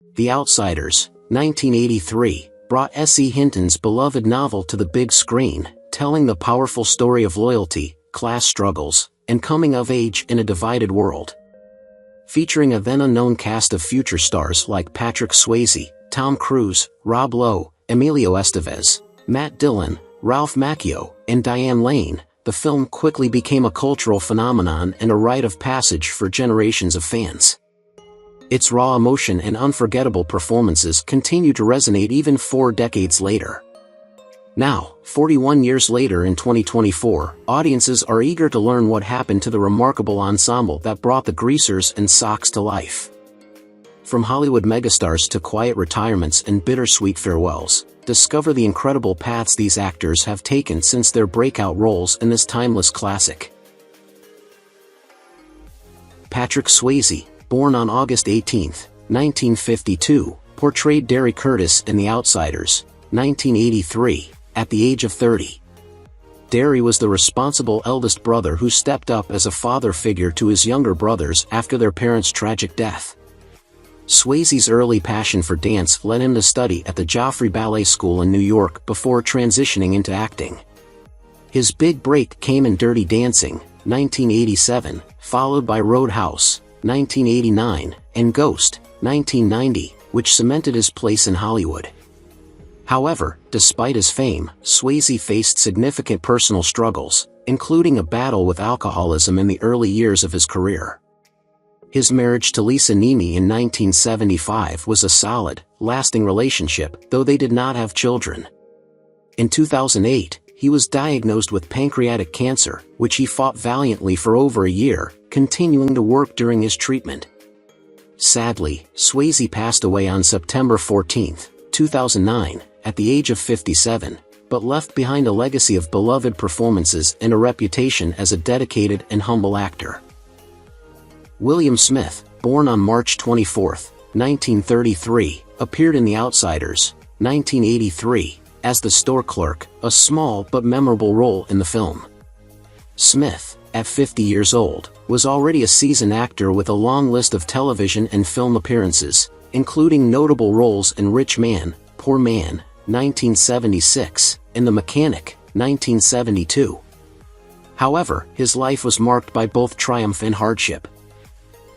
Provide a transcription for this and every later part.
The Outsiders, 1983, brought S.E. Hinton's beloved novel to the big screen, telling the powerful story of loyalty, class struggles, and coming of age in a divided world. Featuring a then-unknown cast of future stars like Patrick Swayze, Tom Cruise, Rob Lowe, Emilio Estevez, Matt Dillon, Ralph Macchio, and Diane Lane, the film quickly became a cultural phenomenon and a rite of passage for generations of fans. Its raw emotion and unforgettable performances continue to resonate even 4 decades later. Now, 41 years later in 2024, audiences are eager to learn what happened to the remarkable ensemble that brought the Greasers and Sox to life. From Hollywood megastars to quiet retirements and bittersweet farewells, discover the incredible paths these actors have taken since their breakout roles in this timeless classic. Patrick Swayze, born on August 18, 1952, portrayed Derry Curtis in The Outsiders, 1983, at the age of 30. Derry was the responsible eldest brother who stepped up as a father figure to his younger brothers after their parents' tragic death. Swayze's early passion for dance led him to study at the Joffrey Ballet School in New York before transitioning into acting. His big break came in Dirty Dancing, 1987, followed by Roadhouse, 1989, and Ghost, 1990, which cemented his place in Hollywood. However, despite his fame, Swayze faced significant personal struggles, including a battle with alcoholism in the early years of his career. His marriage to Lisa Nemi in 1975 was a solid, lasting relationship, though they did not have children. In 2008, he was diagnosed with pancreatic cancer, which he fought valiantly for over a year, continuing to work during his treatment. Sadly, Swayze passed away on September 14, 2009, at the age of 57, but left behind a legacy of beloved performances and a reputation as a dedicated and humble actor. William Smith, born on March 24, 1933, appeared in The Outsiders, 1983, as the store clerk, a small but memorable role in the film. Smith, at 50 years old, was already a seasoned actor with a long list of television and film appearances, including notable roles in Rich Man, Poor Man, 1976, and The Mechanic, 1972. However, his life was marked by both triumph and hardship.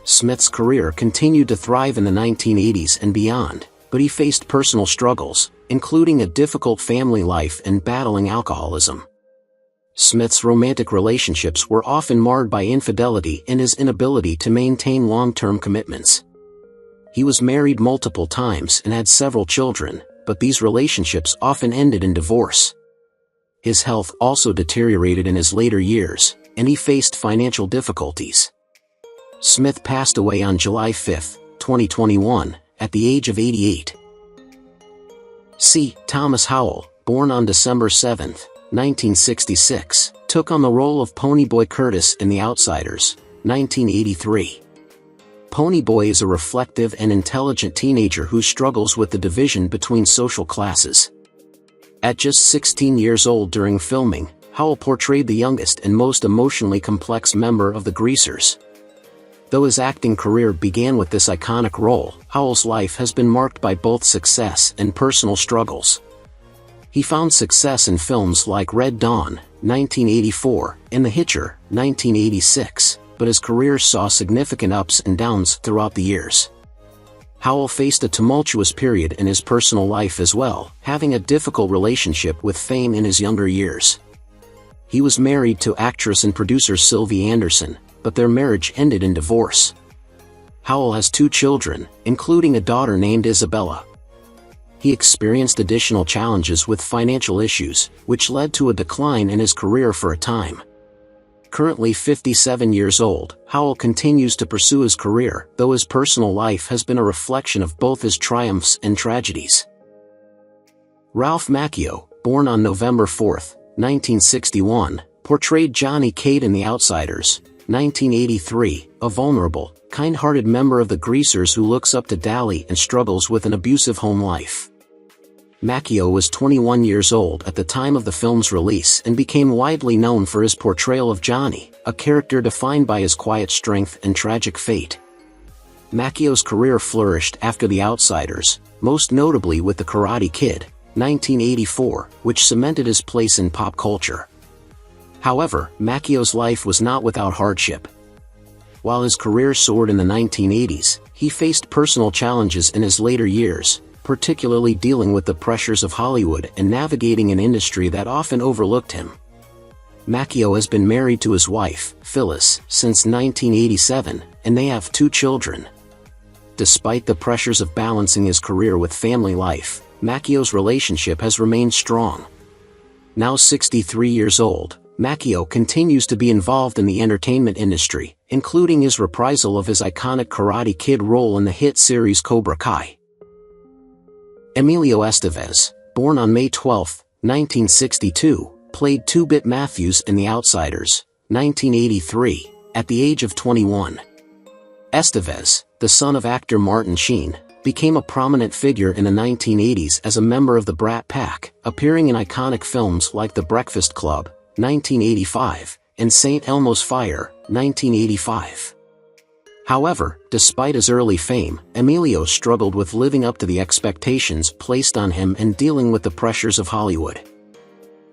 Smith's career continued to thrive in the 1980s and beyond, but he faced personal struggles, including a difficult family life and battling alcoholism. Smith's romantic relationships were often marred by infidelity and his inability to maintain long-term commitments. He was married multiple times and had several children, but these relationships often ended in divorce. His health also deteriorated in his later years, and he faced financial difficulties. Smith passed away on July 5, 2021, at the age of 88. C. Thomas Howell, born on December 7, 1966, took on the role of Ponyboy Curtis in The Outsiders, 1983. Ponyboy is a reflective and intelligent teenager who struggles with the division between social classes. At just 16 years old during filming, Howell portrayed the youngest and most emotionally complex member of the Greasers. Though his acting career began with this iconic role, Howell's life has been marked by both success and personal struggles. He found success in films like Red Dawn, 1984, and The Hitcher, 1986, but his career saw significant ups and downs throughout the years. Howell faced a tumultuous period in his personal life as well, having a difficult relationship with fame in his younger years. He was married to actress and producer Sylvie Anderson, but their marriage ended in divorce. Howell has 2 children, including a daughter named Isabella. He experienced additional challenges with financial issues, which led to a decline in his career for a time. Currently 57 years old, Howell continues to pursue his career, though his personal life has been a reflection of both his triumphs and tragedies. Ralph Macchio, born on November 4, 1961, portrayed Johnny Cade in The Outsiders, 1983, a vulnerable, kind-hearted member of the Greasers who looks up to Dally and struggles with an abusive home life. Macchio was 21 years old at the time of the film's release and became widely known for his portrayal of Johnny, a character defined by his quiet strength and tragic fate. Macchio's career flourished after The Outsiders, most notably with The Karate Kid, 1984, which cemented his place in pop culture. However, Macchio's life was not without hardship. While his career soared in the 1980s, he faced personal challenges in his later years, particularly dealing with the pressures of Hollywood and navigating an industry that often overlooked him. Macchio has been married to his wife, Phyllis, since 1987, and they have 2 children. Despite the pressures of balancing his career with family life, Macchio's relationship has remained strong. Now 63 years old, Macchio continues to be involved in the entertainment industry, including his reprisal of his iconic Karate Kid role in the hit series Cobra Kai. Emilio Estevez, born on May 12, 1962, played 2-Bit Matthews in The Outsiders, 1983, at the age of 21. Estevez, the son of actor Martin Sheen, became a prominent figure in the 1980s as a member of the Brat Pack, appearing in iconic films like The Breakfast Club, 1985, and St. Elmo's Fire, 1985. However, despite his early fame, Emilio struggled with living up to the expectations placed on him and dealing with the pressures of Hollywood.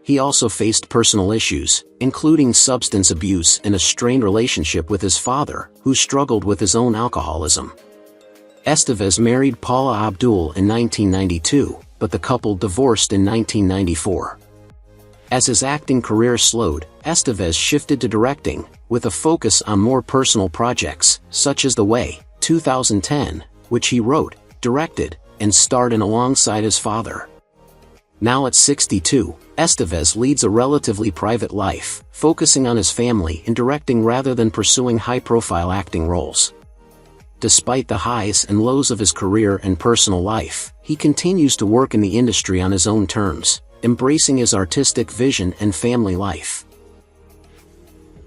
He also faced personal issues, including substance abuse and a strained relationship with his father, who struggled with his own alcoholism. Estevez married Paula Abdul in 1992, but the couple divorced in 1994. As his acting career slowed, Estevez shifted to directing, with a focus on more personal projects, such as The Way, 2010, which he wrote, directed, and starred in alongside his father. Now at 62, Estevez leads a relatively private life, focusing on his family and directing rather than pursuing high-profile acting roles. Despite the highs and lows of his career and personal life, he continues to work in the industry on his own terms, embracing his artistic vision and family life.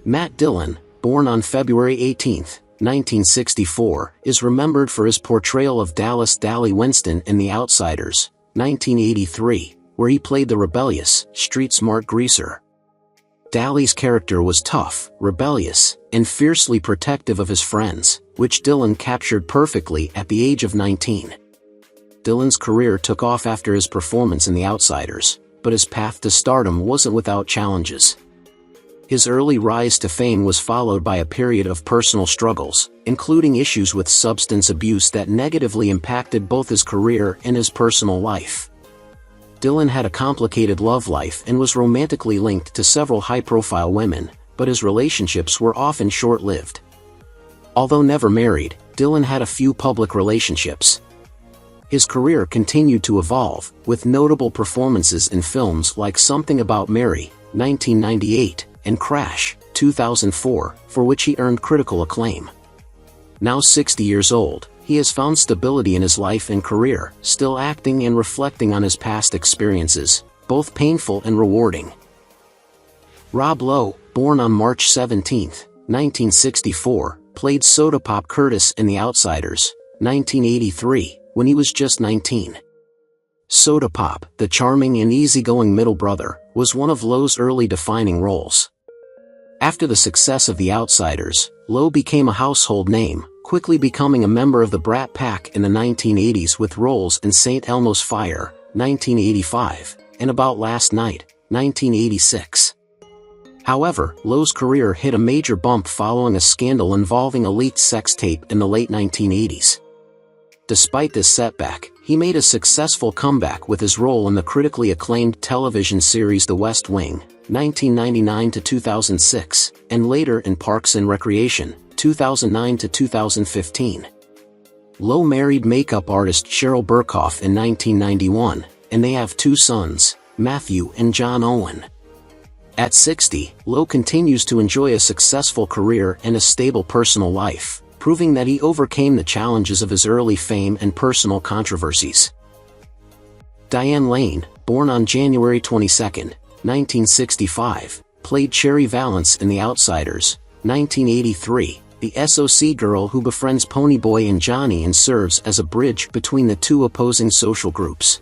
Matt Dillon, born on February 18, 1964, is remembered for his portrayal of Dallas Dally Winston in The Outsiders, 1983, where he played the rebellious, street-smart greaser. Dally's character was tough, rebellious, and fiercely protective of his friends, which Dillon captured perfectly at the age of 19. Dillon's career took off after his performance in The Outsiders, but his path to stardom wasn't without challenges. His early rise to fame was followed by a period of personal struggles, including issues with substance abuse that negatively impacted both his career and his personal life. Dillon had a complicated love life and was romantically linked to several high-profile women, but his relationships were often short-lived. Although never married, Dillon had a few public relationships. His career continued to evolve, with notable performances in films like Something About Mary, 1998, and Crash, 2004, for which he earned critical acclaim. Now 60 years old, he has found stability in his life and career, still acting and reflecting on his past experiences, both painful and rewarding. Rob Lowe, born on March 17, 1964, played Soda Pop Curtis in The Outsiders, 1983, when he was just 19. Soda Pop, the charming and easygoing middle brother, was one of Lowe's early defining roles. After the success of The Outsiders, Lowe became a household name, quickly becoming a member of the Brat Pack in the 1980s with roles in St. Elmo's Fire, 1985, and About Last Night, 1986. However, Lowe's career hit a major bump following a scandal involving a leaked sex tape in the late 1980s. Despite this setback, he made a successful comeback with his role in the critically acclaimed television series The West Wing, 1999 to 2006, and later in Parks and Recreation, 2009 to 2015. Lowe married makeup artist Cheryl Burkhoff in 1991, and they have 2 sons, Matthew and John Owen. At 60, Lowe continues to enjoy a successful career and a stable personal life, proving that he overcame the challenges of his early fame and personal controversies. Diane Lane, born on January 22, 1965, played Cherry Valance in The Outsiders, 1983, the SOC girl who befriends Ponyboy and Johnny and serves as a bridge between the 2 opposing social groups.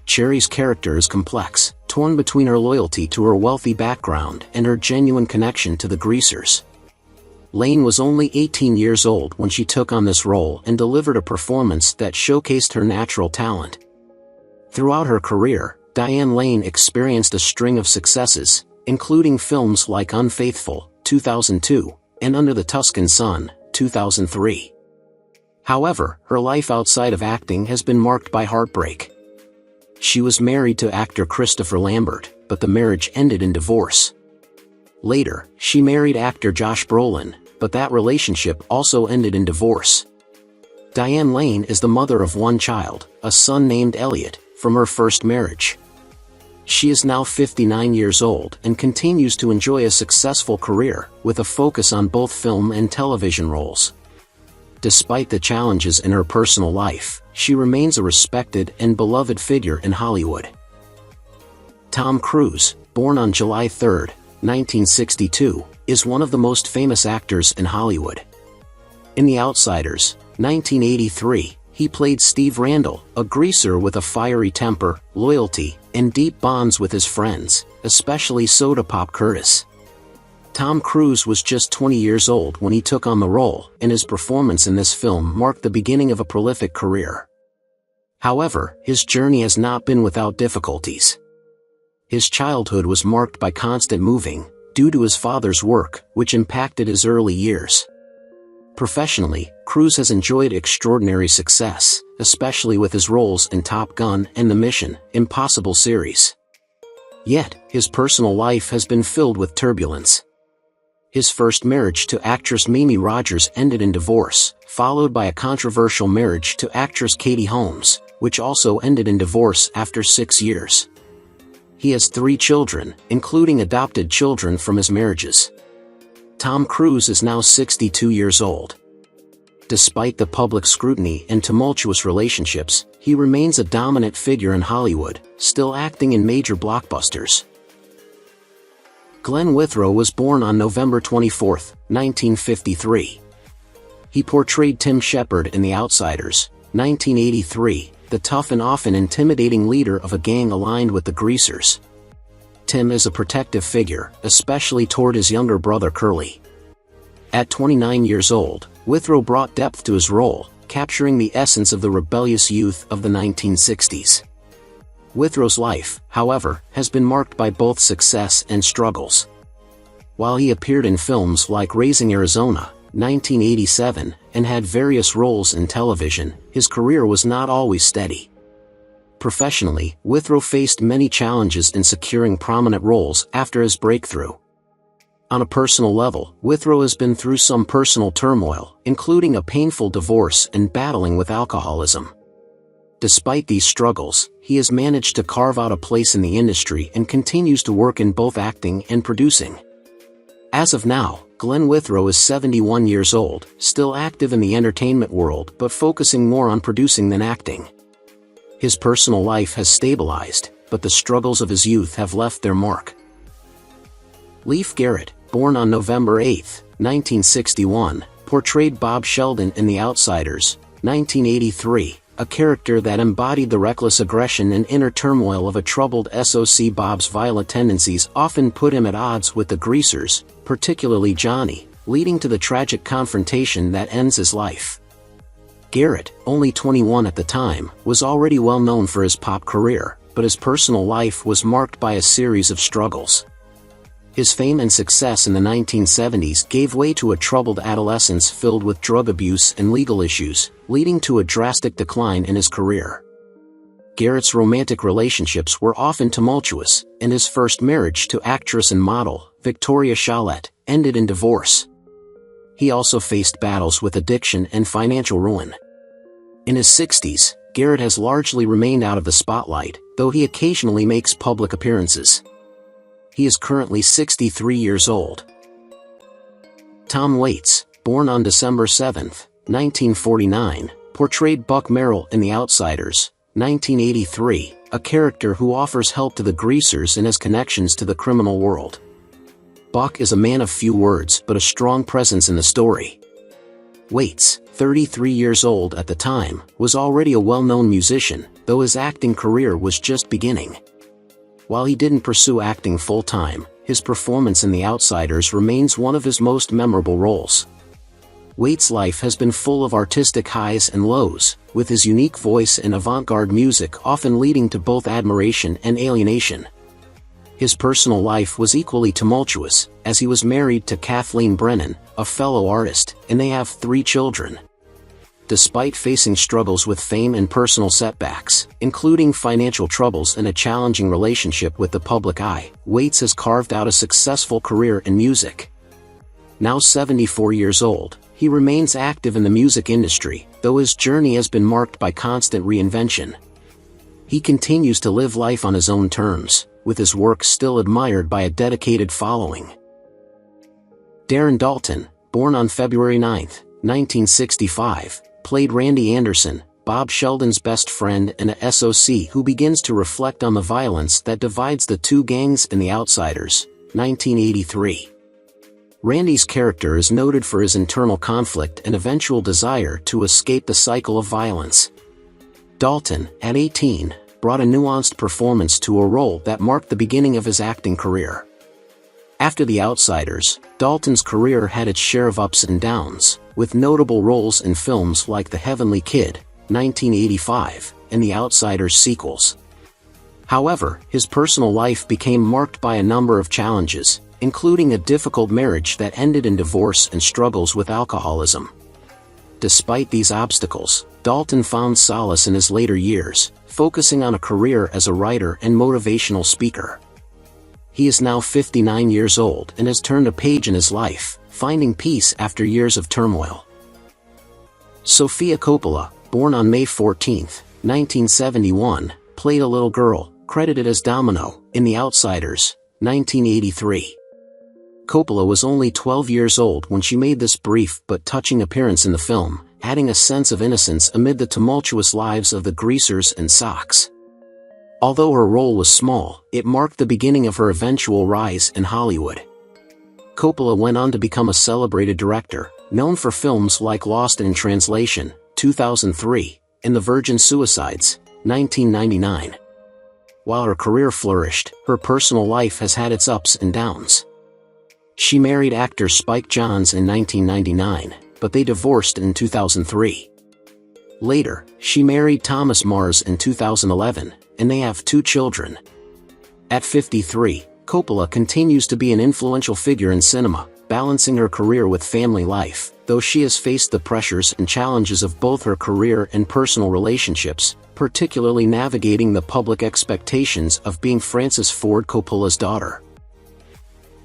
Cherry's character is complex, torn between her loyalty to her wealthy background and her genuine connection to the Greasers. Lane was only 18 years old when she took on this role and delivered a performance that showcased her natural talent. Throughout her career, Diane Lane experienced a string of successes, including films like Unfaithful, 2002, and Under the Tuscan Sun, 2003. However, her life outside of acting has been marked by heartbreak. She was married to actor Christopher Lambert, but the marriage ended in divorce. Later, she married actor Josh Brolin, but that relationship also ended in divorce. Diane Lane is the mother of one child, a son named Elliot, from her first marriage. She is now 59 years old and continues to enjoy a successful career, with a focus on both film and television roles. Despite the challenges in her personal life, she remains a respected and beloved figure in Hollywood. Tom Cruise, born on July 3, 1962, is one of the most famous actors in Hollywood. In The Outsiders, 1983, he played Steve Randall, a greaser with a fiery temper, loyalty, and deep bonds with his friends, especially Soda Pop Curtis. Tom Cruise was just 20 years old when he took on the role, and his performance in this film marked the beginning of a prolific career. However, his journey has not been without difficulties. His childhood was marked by constant moving, due to his father's work, which impacted his early years. Professionally, Cruise has enjoyed extraordinary success, especially with his roles in Top Gun and the Mission: Impossible series. Yet, his personal life has been filled with turbulence. His first marriage to actress Mimi Rogers ended in divorce, followed by a controversial marriage to actress Katie Holmes, which also ended in divorce after 6 years. He has 3 children, including adopted children from his marriages. Tom Cruise is now 62 years old. Despite the public scrutiny and tumultuous relationships, he remains a dominant figure in Hollywood, still acting in major blockbusters. Glenn Withrow was born on November 24, 1953. He portrayed Tim Shepard in The Outsiders, 1983, the tough and often intimidating leader of a gang aligned with the Greasers. Tim is a protective figure, especially toward his younger brother Curly. At 29 years old, Withrow brought depth to his role, capturing the essence of the rebellious youth of the 1960s. Withrow's life, however, has been marked by both success and struggles. While he appeared in films like Raising Arizona, 1987, and had various roles in television, his career was not always steady. Professionally, Withrow faced many challenges in securing prominent roles after his breakthrough. On a personal level, Withrow has been through some personal turmoil, including a painful divorce and battling with alcoholism. Despite these struggles, he has managed to carve out a place in the industry and continues to work in both acting and producing. As of now, Glenn Withrow is 71 years old, still active in the entertainment world but focusing more on producing than acting. His personal life has stabilized, but the struggles of his youth have left their mark. Leif Garrett, born on November 8, 1961, portrayed Bob Sheldon in The Outsiders, 1983, a character that embodied the reckless aggression and inner turmoil of a troubled SOC. Bob's violent tendencies often put him at odds with the Greasers, particularly Johnny, leading to the tragic confrontation that ends his life. Garrett, only 21 at the time, was already well known for his pop career, but his personal life was marked by a series of struggles. His fame and success in the 1970s gave way to a troubled adolescence filled with drug abuse and legal issues, leading to a drastic decline in his career. Garrett's romantic relationships were often tumultuous, and his first marriage to actress and model, Victoria Chaulet, ended in divorce. He also faced battles with addiction and financial ruin. In his 60s, Garrett has largely remained out of the spotlight, though he occasionally makes public appearances. He is currently 63 years old. Tom Waits, born on December 7, 1949, portrayed Buck Merrill in The Outsiders, 1983, a character who offers help to the Greasers and has connections to the criminal world. Buck is a man of few words but a strong presence in the story. Waits, 33 years old at the time, was already a well-known musician, though his acting career was just beginning. While he didn't pursue acting full-time, his performance in The Outsiders remains one of his most memorable roles. Waite's life has been full of artistic highs and lows, with his unique voice and avant-garde music often leading to both admiration and alienation. His personal life was equally tumultuous, as he was married to Kathleen Brennan, a fellow artist, and they have 3 children. Despite facing struggles with fame and personal setbacks, including financial troubles and a challenging relationship with the public eye, Waite has carved out a successful career in music. Now 74 years old, he remains active in the music industry, though his journey has been marked by constant reinvention. He continues to live life on his own terms, with his work still admired by a dedicated following. Darren Dalton, born on February 9, 1965, played Randy Anderson, Bob Sheldon's best friend and a SOC who begins to reflect on the violence that divides the two gangs in The Outsiders, 1983. Randy's character is noted for his internal conflict and eventual desire to escape the cycle of violence. Dalton, at 18, brought a nuanced performance to a role that marked the beginning of his acting career. After The Outsiders, Dalton's career had its share of ups and downs, with notable roles in films like The Heavenly Kid, 1985, and The Outsiders sequels. However, his personal life became marked by a number of challenges, including a difficult marriage that ended in divorce and struggles with alcoholism. Despite these obstacles, Dalton found solace in his later years, focusing on a career as a writer and motivational speaker. He is now 59 years old and has turned a page in his life, finding peace after years of turmoil. Sofia Coppola, born on May 14, 1971, played a little girl, credited as Domino, in The Outsiders, 1983. Coppola was only 12 years old when she made this brief but touching appearance in the film, adding a sense of innocence amid the tumultuous lives of the Greasers and Sox. Although her role was small, it marked the beginning of her eventual rise in Hollywood. Coppola went on to become a celebrated director, known for films like Lost in Translation, 2003, and The Virgin Suicides, 1999. While her career flourished, her personal life has had its ups and downs. She married actor Spike Jonze in 1999, but they divorced in 2003. Later, she married Thomas Mars in 2011, and they have 2 children. At 53, Coppola continues to be an influential figure in cinema, balancing her career with family life, though she has faced the pressures and challenges of both her career and personal relationships, particularly navigating the public expectations of being Francis Ford Coppola's daughter.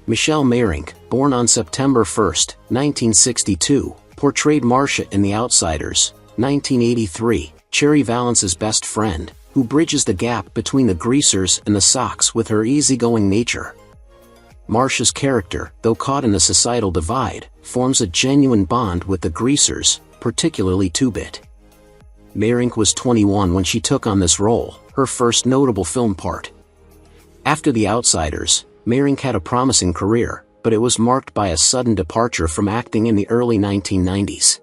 Michelle Meyrink, born on September 1, 1962, portrayed Marcia in The Outsiders, 1983, Cherry Valance's best friend, who bridges the gap between the Greasers and the Sox with her easygoing nature. Marcia's character, though caught in the societal divide, forms a genuine bond with the Greasers, particularly Two-Bit. Meyrink was 21 when she took on this role, her first notable film part. After The Outsiders, Meyrink had a promising career, but it was marked by a sudden departure from acting in the early 1990s.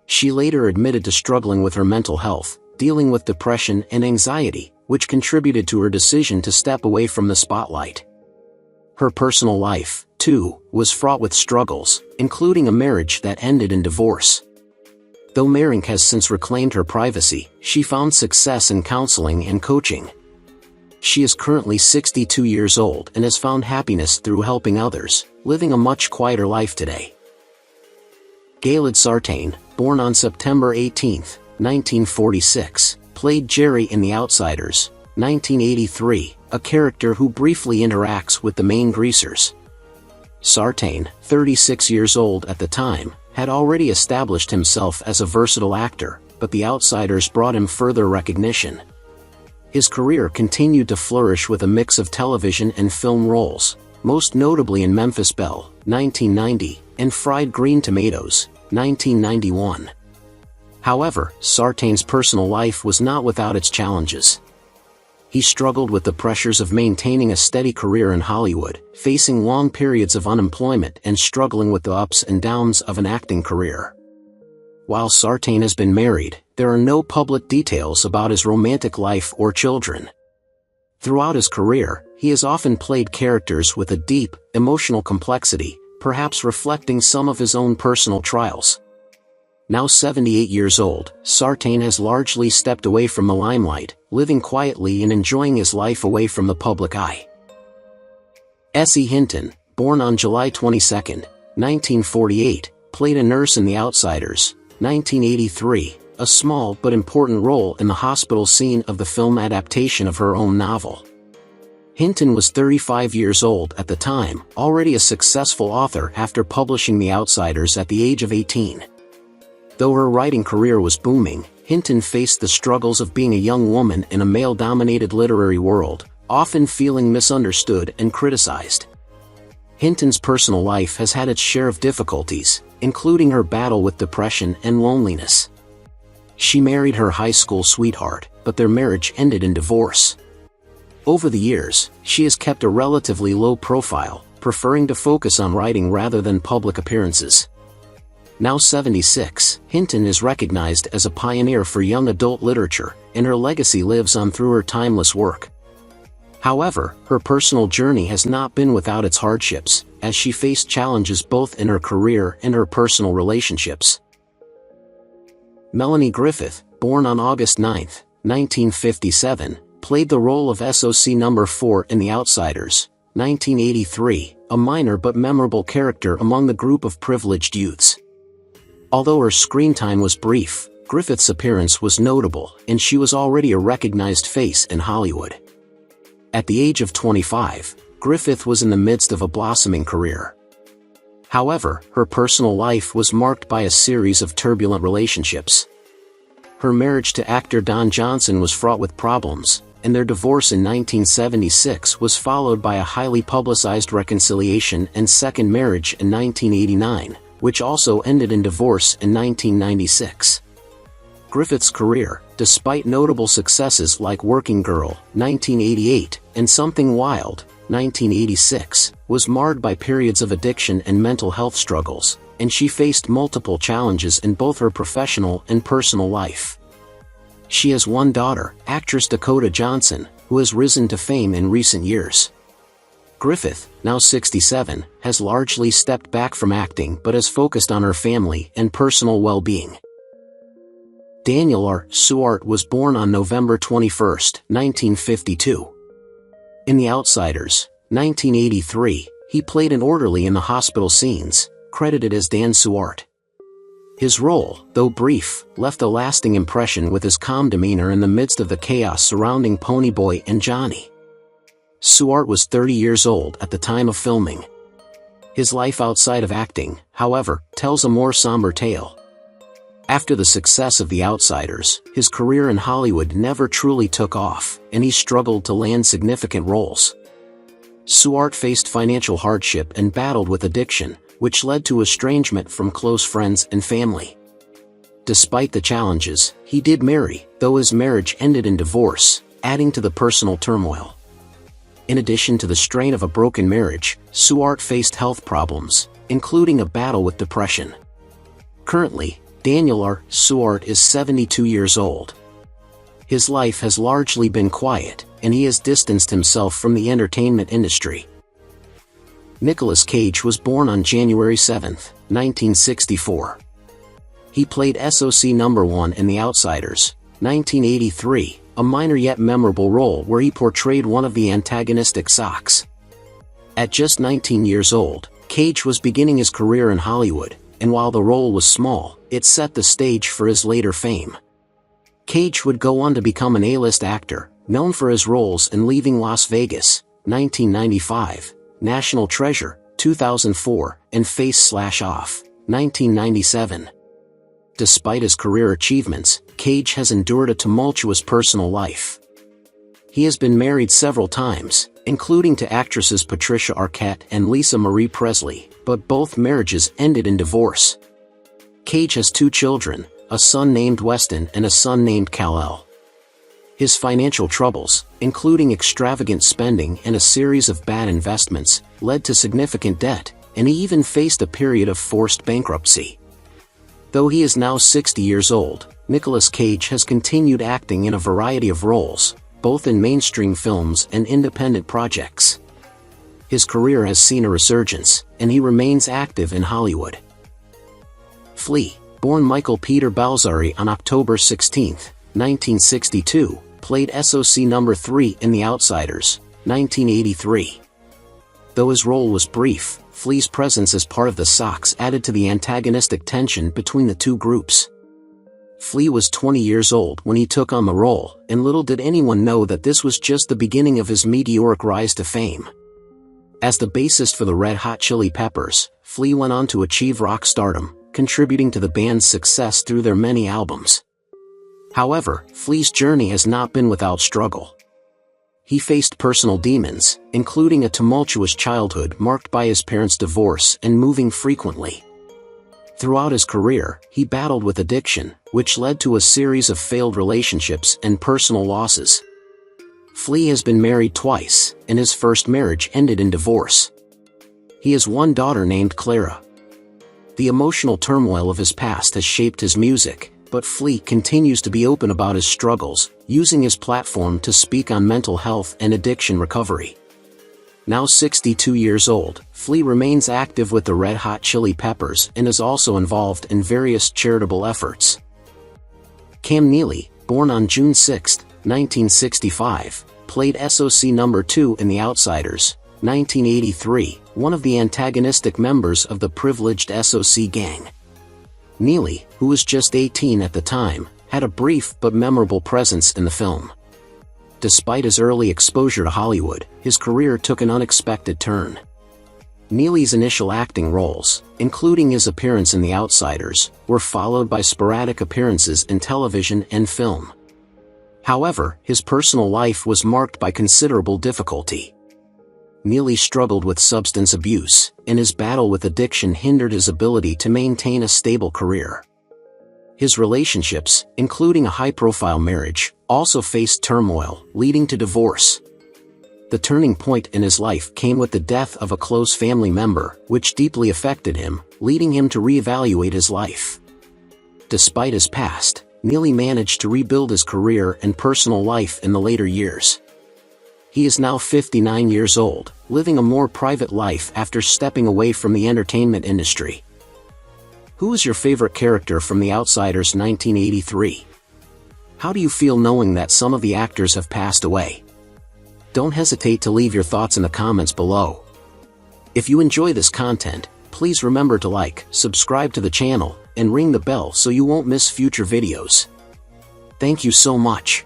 She later admitted to struggling with her mental health, dealing with depression and anxiety, which contributed to her decision to step away from the spotlight. Her personal life, too, was fraught with struggles, including a marriage that ended in divorce. Though Meyrink has since reclaimed her privacy, she found success in counseling and coaching. She is currently 62 years old and has found happiness through helping others, living a much quieter life today. Gaylord Sartain, born on September 18, 1946, played Jerry in The Outsiders, 1983, a character who briefly interacts with the main Greasers. Sartain, 36 years old at the time, had already established himself as a versatile actor, but The Outsiders brought him further recognition. His career continued to flourish with a mix of television and film roles, most notably in Memphis Belle, 1990, and Fried Green Tomatoes, 1991. However, Sartain's personal life was not without its challenges. He struggled with the pressures of maintaining a steady career in Hollywood, facing long periods of unemployment and struggling with the ups and downs of an acting career. While Sartain has been married, there are no public details about his romantic life or children. Throughout his career, he has often played characters with a deep, emotional complexity, perhaps reflecting some of his own personal trials. Now 78 years old, Sartain has largely stepped away from the limelight, living quietly and enjoying his life away from the public eye. Essie Hinton, born on July 22, 1948, played a nurse in The Outsiders, 1983, a small but important role in the hospital scene of the film adaptation of her own novel. Hinton was 35 years old at the time, already a successful author after publishing The Outsiders at the age of 18. Though her writing career was booming, Hinton faced the struggles of being a young woman in a male-dominated literary world, often feeling misunderstood and criticized. Hinton's personal life has had its share of difficulties, including her battle with depression and loneliness. She married her high school sweetheart, but their marriage ended in divorce. Over the years, she has kept a relatively low profile, preferring to focus on writing rather than public appearances. Now 76, Hinton is recognized as a pioneer for young adult literature, and her legacy lives on through her timeless work. However, her personal journey has not been without its hardships, as she faced challenges both in her career and her personal relationships. Melanie Griffith, born on August 9, 1957, played the role of SOC No. 4 in The Outsiders, 1983, a minor but memorable character among the group of privileged youths. Although her screen time was brief, Griffith's appearance was notable, and she was already a recognized face in Hollywood. At the age of 25, Griffith was in the midst of a blossoming career. However, her personal life was marked by a series of turbulent relationships. Her marriage to actor Don Johnson was fraught with problems, and their divorce in 1976 was followed by a highly publicized reconciliation and second marriage in 1989, which also ended in divorce in 1996. Griffith's career, despite notable successes like Working Girl, 1988, and Something Wild, 1986, was marred by periods of addiction and mental health struggles, and she faced multiple challenges in both her professional and personal life. She has one daughter, actress Dakota Johnson, who has risen to fame in recent years. Griffith, now 67, has largely stepped back from acting but has focused on her family and personal well-being. Daniel R. Suart was born on November 21, 1952. In The Outsiders, 1983, he played an orderly in the hospital scenes, credited as Dan Suart. His role, though brief, left a lasting impression with his calm demeanor in the midst of the chaos surrounding Ponyboy and Johnny. Suart was 30 years old at the time of filming. His life outside of acting, however, tells a more somber tale. After the success of The Outsiders, his career in Hollywood never truly took off, and he struggled to land significant roles. Suart faced financial hardship and battled with addiction, which led to estrangement from close friends and family. Despite the challenges, he did marry, though his marriage ended in divorce, adding to the personal turmoil. In addition to the strain of a broken marriage, Suart faced health problems, including a battle with depression. Currently, Daniel R. Suart is 72 years old. His life has largely been quiet, and he has distanced himself from the entertainment industry. Nicolas Cage was born on January 7, 1964. He played SOC No. 1 in The Outsiders, 1983, a minor yet memorable role where he portrayed one of the antagonistic SOCs. At just 19 years old, Cage was beginning his career in Hollywood, and while the role was small, it set the stage for his later fame. Cage would go on to become an A-list actor, known for his roles in Leaving Las Vegas, 1995, National Treasure, 2004, and Face/Off, 1997. Despite his career achievements, Cage has endured a tumultuous personal life. He has been married several times, including to actresses Patricia Arquette and Lisa Marie Presley, but both marriages ended in divorce. Cage has 2 children, a son named Weston and a son named Kal-El. His financial troubles, including extravagant spending and a series of bad investments, led to significant debt, and he even faced a period of forced bankruptcy. Though he is now 60 years old, Nicolas Cage has continued acting in a variety of roles, both in mainstream films and independent projects. His career has seen a resurgence, and he remains active in Hollywood. Flea, born Michael Peter Balzari on October 16, 1962, played SOC No. 3 in The Outsiders, 1983. Though his role was brief, Flea's presence as part of the SOCs added to the antagonistic tension between the two groups. Flea was 20 years old when he took on the role, and little did anyone know that this was just the beginning of his meteoric rise to fame. As the bassist for the Red Hot Chili Peppers, Flea went on to achieve rock stardom, contributing to the band's success through their many albums. However, Flea's journey has not been without struggle. He faced personal demons, including a tumultuous childhood marked by his parents' divorce and moving frequently. Throughout his career, he battled with addiction, which led to a series of failed relationships and personal losses. Flea has been married twice, and his first marriage ended in divorce. He has one daughter named Clara. The emotional turmoil of his past has shaped his music, but Flea continues to be open about his struggles, using his platform to speak on mental health and addiction recovery. Now 62 years old, Flea remains active with the Red Hot Chili Peppers and is also involved in various charitable efforts. Cam Neely, born on June 6, 1965, played SOC No. 2 in The Outsiders, 1983, one of the antagonistic members of the privileged SOC gang. Neely, who was just 18 at the time, had a brief but memorable presence in the film. Despite his early exposure to Hollywood, his career took an unexpected turn. Neely's initial acting roles, including his appearance in The Outsiders, were followed by sporadic appearances in television and film. However, his personal life was marked by considerable difficulty. Neely struggled with substance abuse, and his battle with addiction hindered his ability to maintain a stable career. His relationships, including a high-profile marriage, also faced turmoil, leading to divorce. The turning point in his life came with the death of a close family member, which deeply affected him, leading him to reevaluate his life. Despite his past, Neely managed to rebuild his career and personal life in the later years. He is now 59 years old, living a more private life after stepping away from the entertainment industry. Who is your favorite character from The Outsiders 1983? How do you feel knowing that some of the actors have passed away? Don't hesitate to leave your thoughts in the comments below. If you enjoy this content, please remember to like, subscribe to the channel, and ring the bell so you won't miss future videos. Thank you so much.